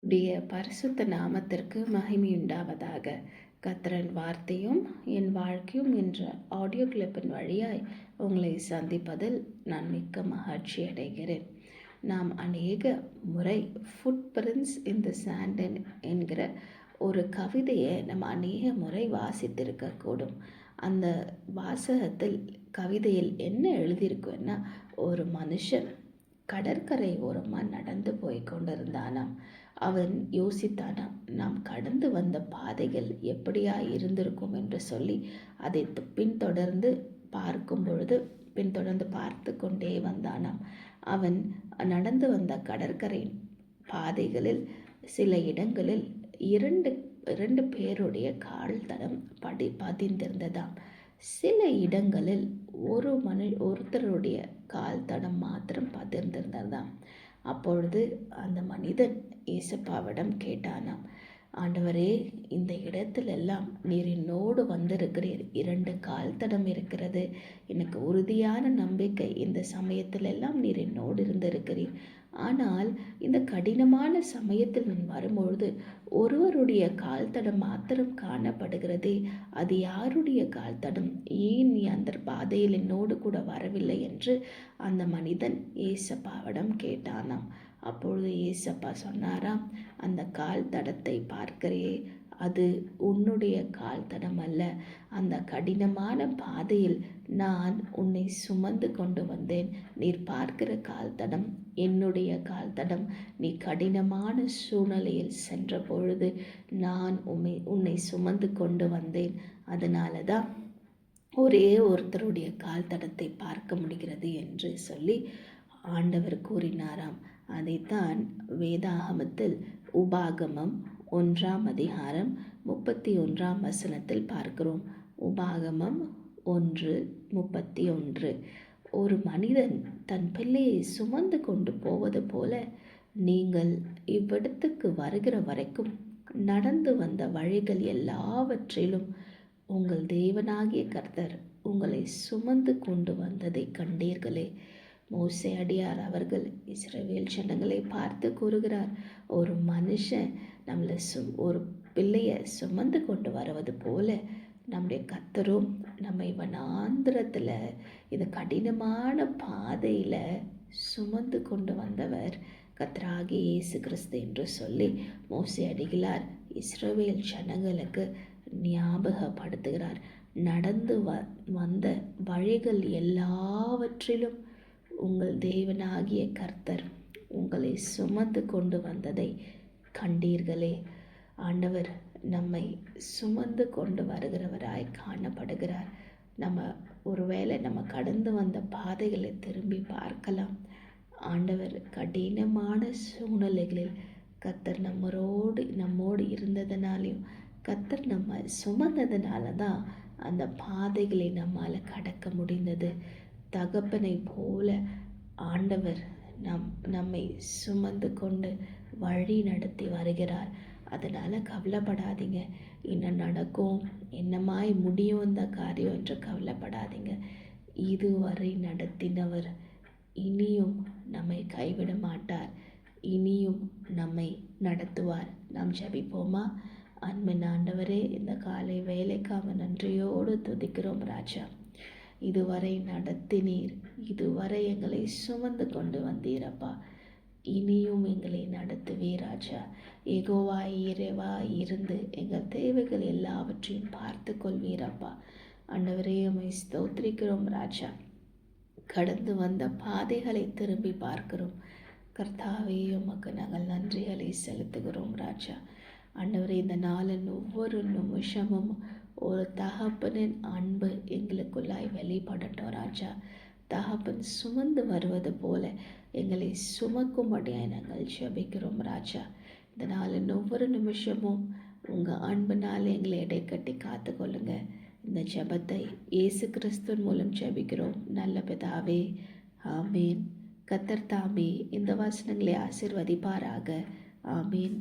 உடைய பரிசுத்த நாமத்திற்கு மகிமையுண்டாவதாக. கர்த்தரின் வார்த்தையும் என் வாழ்க்கையும் என்ற ஆடியோ கிளிப்பின் வழியாய் உங்களை சந்திப்பதில் நான் மிக்க மகிழ்ச்சி அடைகிறேன். நாம் அநேக முறை ஃபுட் பிரிண்ட்ஸ் இன் தி சாண்ட் என்கிற ஒரு கவிதையை நம்ம அநேக முறை வாசித்திருக்கக்கூடும். அந்த வாசகத்தில் கவிதையில் என்ன எழுதியிருக்குன்னா, ஒரு மனுஷன் கடற்கரை ஓரமாக நடந்து போய் கொண்டிருந்தானாம். அவன் யோசித்தானாம், நாம் கடந்து வந்த பாதைகள் எப்படியா இருந்திருக்கும் என்று சொல்லி அதை பின்தொடர்ந்து பார்க்கும் பொழுது பின்தொடர்ந்து பார்த்து கொண்டே வந்தானாம். அவன் நடந்து வந்த கடற்கரை பாதைகளில் சில இடங்களில் இரண்டு இரண்டு பேருடைய கால் தடம் பதிந்திருந்ததாம். சில இடங்களில் ஒருத்தருடைய கால் தடம் மாத்திரம் பதிர்ந்திருந்ததாம். அப்பொழுது அந்த மனிதன் ஏசப்பாவிடம் கேட்டானாம், ஆண்டவரே, இந்த இடத்திலெல்லாம் நீர் என்னோடு வந்திருக்கிறீர், 2 கால் தடம் இருக்கிறது, எனக்கு உறுதியான நம்பிக்கை, இந்த சமயத்திலெல்லாம் நீர் என்னோடு இருந்திருக்கிறீர். ஆனால் இந்த கடினமான சமயத்தில் நான் வரும்பொழுது ஒருவருடைய கால் தடம் மாத்திரம் காணப்படுகிறதே, அது யாருடைய கால் தடம்? ஏன் நீ அந்த பாதையில் என்னோடு கூட வரவில்லை என்று அந்த மனிதன் ஏசப்பாவிடம் கேட்டானாம். அப்பொழுது ஏசப்பா சொன்னாராம், அந்த கால் தடத்தை பார்க்கிறே, அது உன்னுடைய கால் தடம் அல்ல. அந்த கடினமான பாதையில் நான் உன்னை சுமந்து கொண்டு வந்தேன். நீர் பார்க்கிற கால் தடம் என்னுடைய கால் தடம். நீ கடினமான சூழ்நிலையில் சென்ற பொழுது நான் உன்னை சுமந்து கொண்டு வந்தேன். அதனால தான் ஒரே ஒருத்தருடைய கால் தடத்தை பார்க்க முடிகிறது என்று சொல்லி ஆண்டவர் கூறினாராம். அதைத்தான் வேதாகமத்தில் உபாகமம் 1ஆம் அதிகாரம் 31ஆம் வசனத்தில் பார்க்கிறோம். உபாகமம் 1:31. ஒரு மனிதன் தன் பிள்ளையை சுமந்து கொண்டு போவது போல நீங்கள் இவ்விடத்துக்கு வருகிற வரைக்கும் நடந்து வந்த வழிகள் எல்லாவற்றிலும் உங்கள் தேவனாகிய கர்த்தர் உங்களை சுமந்து கொண்டு வந்ததை கண்டீர்களே. மோசே அடியார் அவர்கள் இஸ்ரவேல் ஜனங்களை பார்த்து கூறுகிறார், ஒரு மனுஷன் நம்மளை ஒரு பிள்ளையை சுமந்து கொண்டு வருவது போல நம்முடைய கர்த்தரும் நம்மை வனாந்திரத்தில் இந்த கடினமான பாதையில் சுமந்து கொண்டு வந்தவர் கர்த்தராகிய இயேசு கிறிஸ்து என்று சொல்லி மோசே அடிகளார் இஸ்ரவேல் ஜனங்களுக்கு ஞாபகப்படுத்துகிறார். நடந்து வந்த வழிகள் எல்லாவற்றிலும் உங்கள் தேவனாகிய கர்த்தர் உங்களை சுமந்து கொண்டு வந்ததை கண்டீர்களே. ஆண்டவர் நம்மை சுமந்து கொண்டு வருகிறவராய் காணப்படுகிறார். ஒருவேளை நம்ம கடந்து வந்த பாதைகளை திரும்பி பார்க்கலாம். ஆண்டவர் கடினமான சூழ்நிலைகளில் கர்த்தர் நம்மோடு இருந்ததுனாலையும் கர்த்தர் நம்ம சுமந்ததுனால தான் அந்த பாதைகளை நம்மால் கடக்க முடிந்தது. தகப்பனை போல ஆண்டவர் நம்மை சுமந்து கொண்டு வழி நடத்தி வருகிறார். அதனால் கவலைப்படாதீங்க. என்ன நடக்கும், என்னமாய் முடியும் இந்த காரியம் என்று கவலைப்படாதீங்க. இதுவரை நடத்தினவர் இனியும் நம்மை கைவிட மாட்டார், இனியும் நம்மை நடத்துவார். நாம் ஜெபிப்போமா? அன்பின் ஆண்டவரே, இந்த காலை வேலைக்காக நன்றியோடு துதிக்கிறோம் ராஜா. இதுவரை நடத்தினீர், இதுவரை எங்களை சுமந்து கொண்டு வந்தீரப்பா, இனியும் எங்களை நடத்துவீர் ராஜா. யெகோவாய் இறைவாய் இருந்து எங்கள் தேவைகள் எல்லாவற்றையும் பார்த்து கொள்வீரப்பா. ஆண்டவரே, உம்மை ஸ்தோத்திரிக்கிறோம் ராஜா. கடந்து வந்த பாதைகளை திரும்பி பார்க்கிறோம் கர்த்தாவே, உமக்கு நாங்கள் நன்றிகளை செலுத்துகிறோம் ராஜா. ஆண்டவரே, இந்த நாளின் ஒவ்வொரு நிமிஷமும் ஒரு தகப்பனின் அன்பு எங்களுக்குள்ளாய் வெளிப்படட்டும் ராஜா. தகப்பன் சுமந்து வருவது போல எங்களை சுமக்கும்படியாய் நாங்கள் ஜெபிக்கிறோம் ராஜா. இந்த நாளின் ஒவ்வொரு நிமிஷமும் உங்கள் அன்புனால் எங்களை இடைக்கட்டி காத்து கொள்ளுங்க. இந்த ஜெபத்தை இயேசு கிறிஸ்துவின் மூலம் ஜெபிக்கிறோம் நல்ல பிதாவே, ஆமீன். கர்த்தர் தாமே இந்த வசனங்களை ஆசீர்வதிப்பாராக. ஆமீன்.